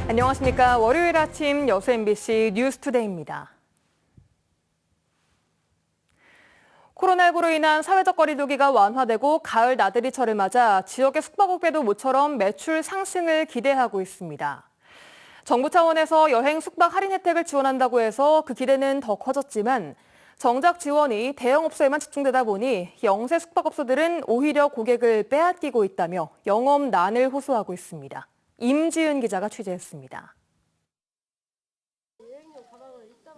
안녕하십니까. 월요일 아침 여수 MBC 뉴스투데이입니다. 코로나19로 인한 사회적 거리 두기가 완화되고 가을 나들이철을 맞아 지역의 숙박업계도 모처럼 매출 상승을 기대하고 있습니다. 정부 차원에서 여행 숙박 할인 혜택을 지원한다고 해서 그 기대는 더 커졌지만 정작 지원이 대형업소에만 집중되다 보니 영세 숙박업소들은 오히려 고객을 빼앗기고 있다며 영업난을 호소하고 있습니다. 임지은 기자가 취재했습니다.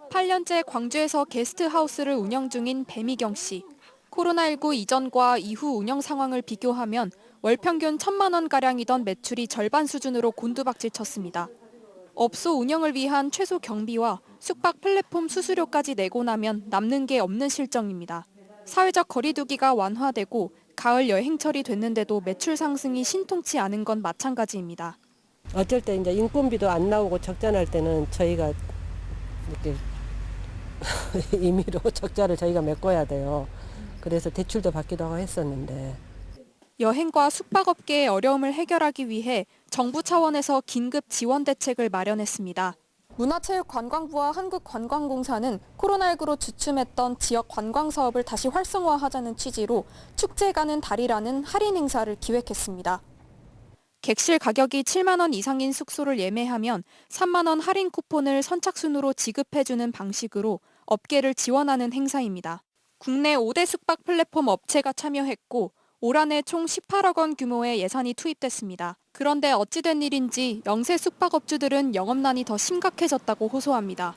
8년째 광주에서 게스트하우스를 운영 중인 배미경 씨. 코로나19 이전과 이후 운영 상황을 비교하면 월 평균 1,000만 원가량이던 매출이 절반 수준으로 곤두박질 쳤습니다. 업소 운영을 위한 최소 경비와 숙박 플랫폼 수수료까지 내고 나면 남는 게 없는 실정입니다. 사회적 거리 두기가 완화되고 가을 여행철이 됐는데도 매출 상승이 신통치 않은 건 마찬가지입니다. 어쩔 때 이제 인건비도 안 나오고 적자날 때는 저희가 이렇게 임의로 적자를 저희가 메꿔야 돼요. 그래서 대출도 받기도 하고 했었는데. 여행과 숙박업계의 어려움을 해결하기 위해 정부 차원에서 긴급 지원 대책을 마련했습니다. 문화체육관광부와 한국관광공사는 코로나19로 주춤했던 지역 관광 사업을 다시 활성화하자는 취지로 축제 가는 달이라는 할인 행사를 기획했습니다. 객실 가격이 7만 원 이상인 숙소를 예매하면 3만 원 할인 쿠폰을 선착순으로 지급해주는 방식으로 업계를 지원하는 행사입니다. 국내 5대 숙박 플랫폼 업체가 참여했고 올 한해 총 18억 원 규모의 예산이 투입됐습니다. 그런데 어찌된 일인지 영세 숙박업주들은 영업난이 더 심각해졌다고 호소합니다.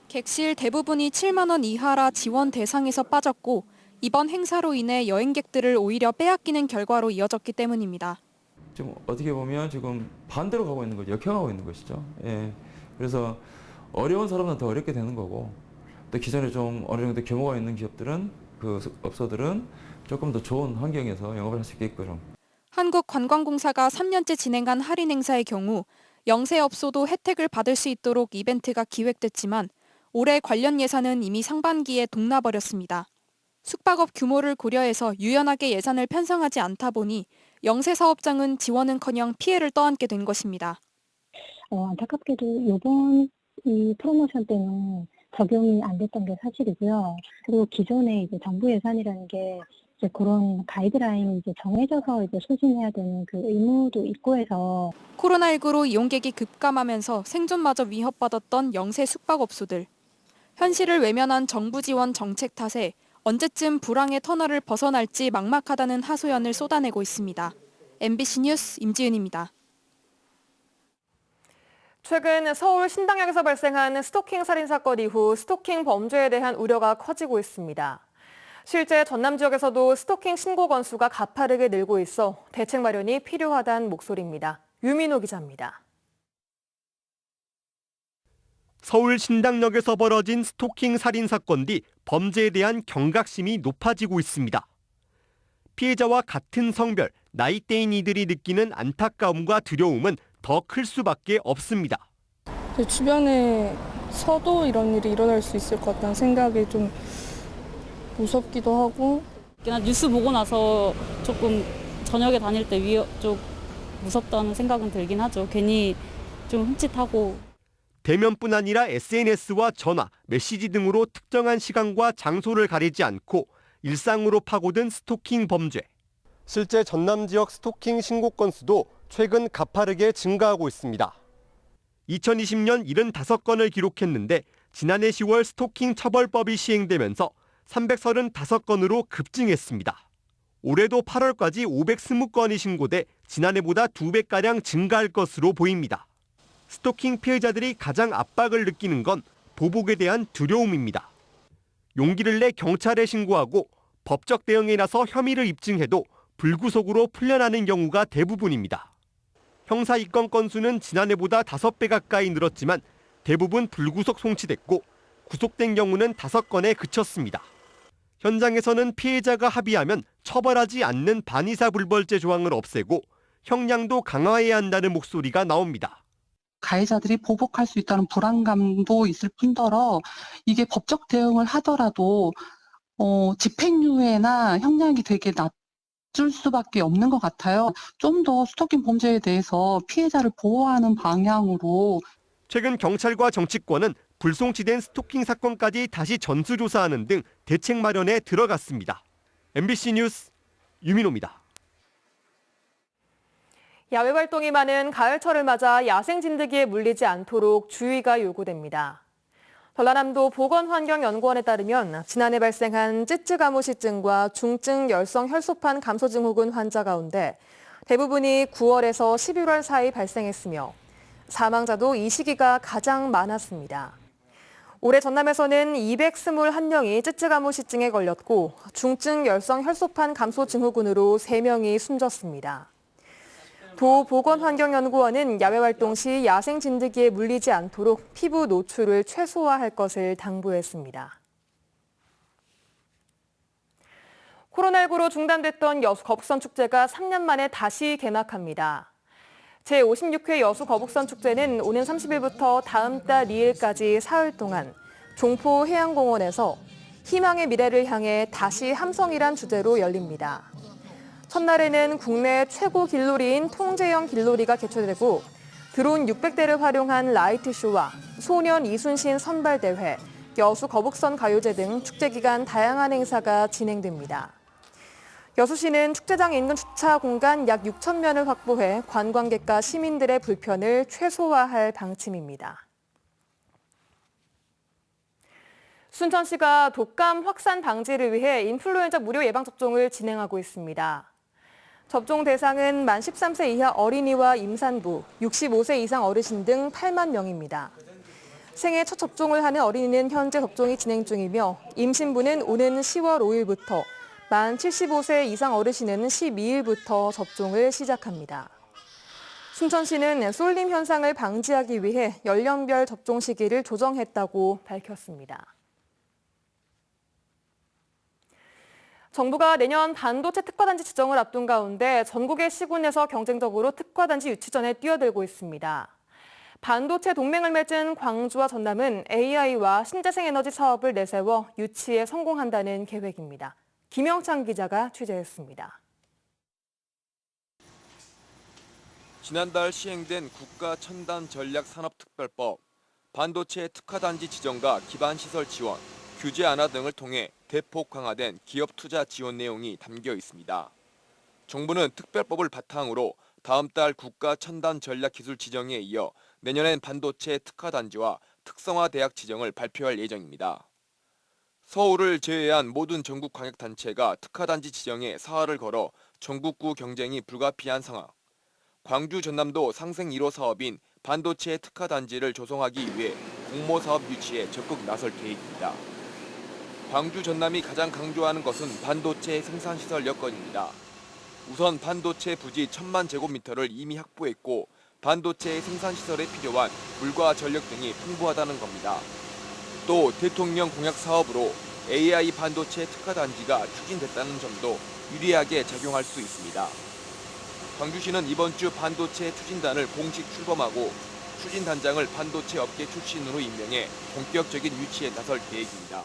객실 대부분이 7만 원 이하라 지원 대상에서 빠졌고 이번 행사로 인해 여행객들을 오히려 빼앗기는 결과로 이어졌기 때문입니다. 지금 어떻게 보면 지금 반대로 가고 있는 거죠. 역행하고 있는 것이죠. 예. 그래서 어려운 사람은 더 어렵게 되는 거고 또 기존에 좀 어느 정도 규모가 있는 기업들은 그 업소들은 조금 더 좋은 환경에서 영업을 할 수 있게끔. 한국관광공사가 3년째 진행한 할인 행사의 경우 영세업소도 혜택을 받을 수 있도록 이벤트가 기획됐지만 올해 관련 예산은 이미 상반기에 동나버렸습니다. 숙박업 규모를 고려해서 유연하게 예산을 편성하지 않다 보니 영세사업장은 지원은커녕 피해를 떠안게 된 것입니다. 안타깝게도 이번 이 프로모션 때는 적용이 안 됐던 게 사실이고요. 그리고 기존에 이제 정부 예산이라는 게 이제 그런 가이드라인이 이제 정해져서 이제 소진해야 되는 그 의무도 있고 해서 코로나19로 이용객이 급감하면서 생존마저 위협받았던 영세 숙박업소들. 현실을 외면한 정부 지원 정책 탓에 언제쯤 불황의 터널을 벗어날지 막막하다는 하소연을 쏟아내고 있습니다. MBC 뉴스 임지은입니다. 최근 서울 신당역에서 발생한 스토킹 살인 사건 이후 스토킹 범죄에 대한 우려가 커지고 있습니다. 실제 전남 지역에서도 스토킹 신고 건수가 가파르게 늘고 있어 대책 마련이 필요하다는 목소리입니다. 유민호 기자입니다. 서울 신당역에서 벌어진 스토킹 살인 사건 뒤 범죄에 대한 경각심이 높아지고 있습니다. 피해자와 같은 성별, 나이대인 이들이 느끼는 안타까움과 두려움은 더 클 수밖에 없습니다. 주변에서도 이런 일이 일어날 수 있을 것 같다는 생각이 좀 무섭기도 하고. 뉴스 보고 나서 조금 저녁에 다닐 때 좀 무섭다는 생각은 들긴 하죠. 괜히 좀 흠칫하고. 대면뿐 아니라 SNS와 전화, 메시지 등으로 특정한 시간과 장소를 가리지 않고 일상으로 파고든 스토킹 범죄. 실제 전남 지역 스토킹 신고 건수도 최근 가파르게 증가하고 있습니다. 2020년 75건을 기록했는데 지난해 10월 스토킹 처벌법이 시행되면서 335건으로 급증했습니다. 올해도 8월까지 520건이 신고돼 지난해보다 2배가량 증가할 것으로 보입니다. 스토킹 피해자들이 가장 압박을 느끼는 건 보복에 대한 두려움입니다. 용기를 내 경찰에 신고하고 법적 대응에 나서 혐의를 입증해도 불구속으로 풀려나는 경우가 대부분입니다. 형사 입건 건수는 지난해보다 5배 가까이 늘었지만 대부분 불구속 송치됐고 구속된 경우는 5건에 그쳤습니다. 현장에서는 피해자가 합의하면 처벌하지 않는 반의사불벌죄 조항을 없애고 형량도 강화해야 한다는 목소리가 나옵니다. 가해자들이 보복할 수 있다는 불안감도 있을 뿐더러 이게 법적 대응을 하더라도 집행유예나 형량이 되게 줄 수밖에 없는 것 같아요. 좀 더 스토킹 범죄에 대해서 피해자를 보호하는 방향으로 최근 경찰과 정치권은 불송치된 스토킹 사건까지 다시 전수조사하는 등 대책 마련에 들어갔습니다. MBC 뉴스 유민호입니다. 야외 활동이 많은 가을철을 맞아 야생 진드기에 물리지 않도록 주의가 요구됩니다. 전라남도 보건환경연구원에 따르면 지난해 발생한 쯔쯔가무시증과 중증 열성 혈소판 감소 증후군 환자 가운데 대부분이 9월에서 11월 사이 발생했으며 사망자도 이 시기가 가장 많았습니다. 올해 전남에서는 221명이 쯔쯔가무시증에 걸렸고 중증 열성 혈소판 감소 증후군으로 3명이 숨졌습니다. 도보건환경연구원은 야외 활동 시 야생 진드기에 물리지 않도록 피부 노출을 최소화할 것을 당부했습니다. 코로나19로 중단됐던 여수 거북선 축제가 3년 만에 다시 개막합니다. 제56회 여수 거북선 축제는 오는 30일부터 다음 달 2일까지 사흘 동안 종포 해양공원에서 희망의 미래를 향해 다시 함성이란 주제로 열립니다. 첫날에는 국내 최고 길놀이인 통제형 길놀이가 개최되고 드론 600대를 활용한 라이트쇼와 소년 이순신 선발대회, 여수 거북선 가요제 등 축제 기간 다양한 행사가 진행됩니다. 여수시는 축제장 인근 주차 공간 약 6,000면을 확보해 관광객과 시민들의 불편을 최소화할 방침입니다. 순천시가 독감 확산 방지를 위해 인플루엔자 무료 예방접종을 진행하고 있습니다. 접종 대상은 만 13세 이하 어린이와 임산부, 65세 이상 어르신 등 8만 명입니다. 생애 첫 접종을 하는 어린이는 현재 접종이 진행 중이며 임신부는 오는 10월 5일부터, 만 75세 이상 어르신은 12일부터 접종을 시작합니다. 순천시는 쏠림 현상을 방지하기 위해 연령별 접종 시기를 조정했다고 밝혔습니다. 정부가 내년 반도체 특화단지 지정을 앞둔 가운데 전국의 시군에서 경쟁적으로 특화단지 유치전에 뛰어들고 있습니다. 반도체 동맹을 맺은 광주와 전남은 AI와 신재생 에너지 사업을 내세워 유치에 성공한다는 계획입니다. 김영창 기자가 취재했습니다. 지난달 시행된 국가첨단전략산업특별법, 반도체 특화단지 지정과 기반시설 지원, 규제 완화 등을 통해 대폭 강화된 기업 투자 지원 내용이 담겨 있습니다. 정부는 특별법을 바탕으로 다음 달 국가첨단전략기술 지정에 이어 내년엔 반도체 특화단지와 특성화 대학 지정을 발표할 예정입니다. 서울을 제외한 모든 전국 광역단체가 특화단지 지정에 사활을 걸어 전국구 경쟁이 불가피한 상황. 광주 전남도 상생 1호 사업인 반도체 특화단지를 조성하기 위해 공모사업 유치에 적극 나설 계획입니다. 광주 전남이 가장 강조하는 것은 반도체 생산시설 여건입니다. 우선 반도체 부지 1,000만 제곱미터를 이미 확보했고 반도체 생산시설에 필요한 물과 전력 등이 풍부하다는 겁니다. 또 대통령 공약 사업으로 AI 반도체 특화단지가 추진됐다는 점도 유리하게 작용할 수 있습니다. 광주시는 이번 주 반도체 추진단을 공식 출범하고 추진단장을 반도체 업계 출신으로 임명해 본격적인 유치에 나설 계획입니다.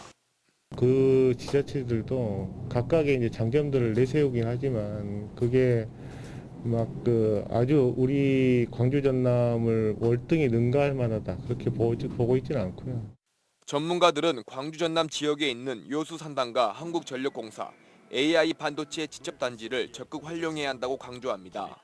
그 지자체들도 각각의 이제 장점들을 내세우긴 하지만 그게 막 아주 우리 광주 전남을 월등히 능가할 만하다 그렇게 보고 있지는 않고요. 전문가들은 광주 전남 지역에 있는 요수 산단과 한국전력공사, AI 반도체 지첩단지를 적극 활용해야 한다고 강조합니다.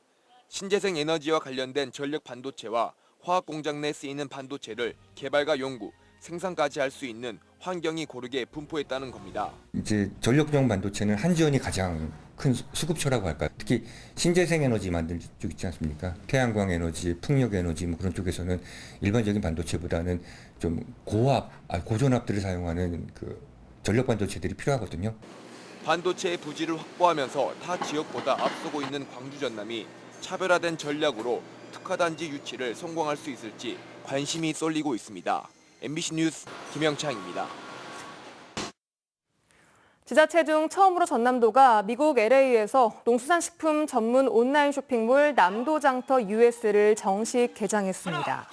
신재생 에너지와 관련된 전력 반도체와 화학 공장 내 쓰이는 반도체를 개발과 연구, 생산까지 할 수 있는 환경이 고르게 분포했다는 겁니다. 이제 전력용 반도체는 한지원이 가장 큰 수급처라고 할까요? 특히 신재생 에너지 만드는 쪽 있지 않습니까? 태양광 에너지, 풍력 에너지 뭐 그런 쪽에서는 일반적인 반도체보다는 좀 고전압들을 사용하는 그 전력 반도체들이 필요하거든요. 반도체의 부지를 확보하면서 타 지역보다 앞서고 있는 광주 전남이 차별화된 전략으로 특화단지 유치를 성공할 수 있을지 관심이 쏠리고 있습니다. MBC 뉴스 김영창입니다. 지자체 중 처음으로 전남도가 미국 LA에서 농수산식품 전문 온라인 쇼핑몰 남도장터 US를 정식 개장했습니다.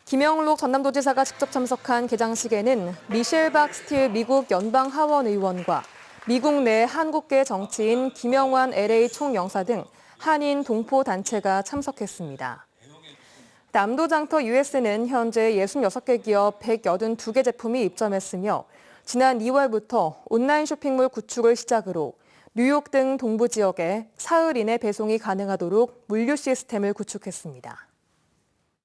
김영록 전남도지사가 직접 참석한 개장식에는 미셸 박스틸 미국 연방하원 의원과 미국 내 한국계 정치인 김영환 LA 총영사 등 한인 동포 단체가 참석했습니다. 남도장터 US는 현재 66개 기업 182개 제품이 입점했으며 지난 2월부터 온라인 쇼핑몰 구축을 시작으로 뉴욕 등 동부 지역에 사흘 이내 배송이 가능하도록 물류 시스템을 구축했습니다.